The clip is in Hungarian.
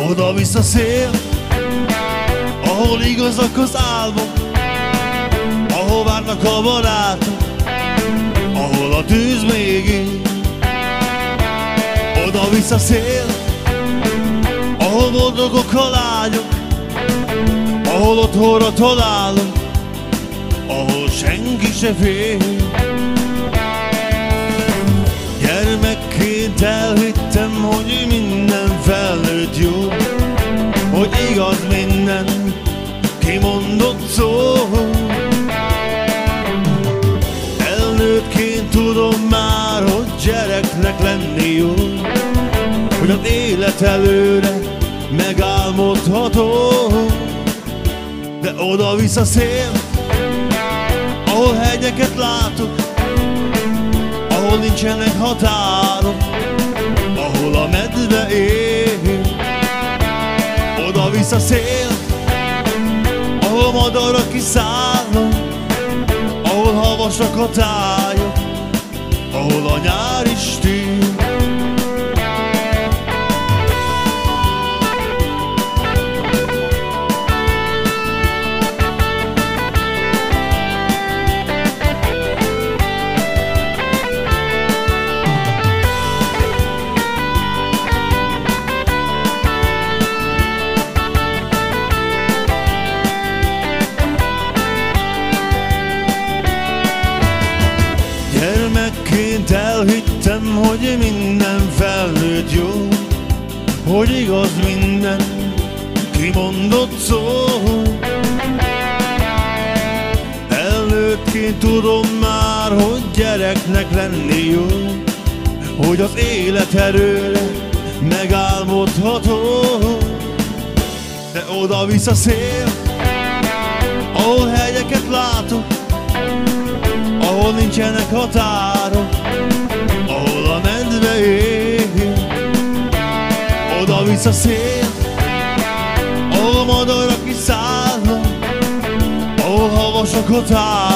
Oda-vissza szél, ahol igazak az álmok, ahol várnak a barátok, ahol a tűz még ég. Oda-vissza szél, ahol boldogok a lányok, ahol otthonra találunk, ahol senki se fél. Gyermekként elhittem, hogy minden felnőtt jó, hogy igaz minden kimondott szó. Felnőttként tudom már, hogy gyereknek lenni jó, hogy az élet előre megálmodható. De oda-vissza szél, ahol hegyeket látok, ahol nincsenek határok, ahol a medve él. Oda-vissza szél, ahol madarak kiszállnak, ahol havasak a tájak, ahol a nyár is tűn. Gyermekként elhittem, hogy minden felnőtt jó, hogy igaz minden kimondott szó. Felnőttként tudom már, hogy gyereknek lenni jó, hogy az élet erőre megálmodható. De oda-vissza szél, ahol hegyeket látok, ahol nincsenek határok, ahol a medve él. Oda-vissza szél, ahol madarak kiszállnak, ahol havasak a tájak,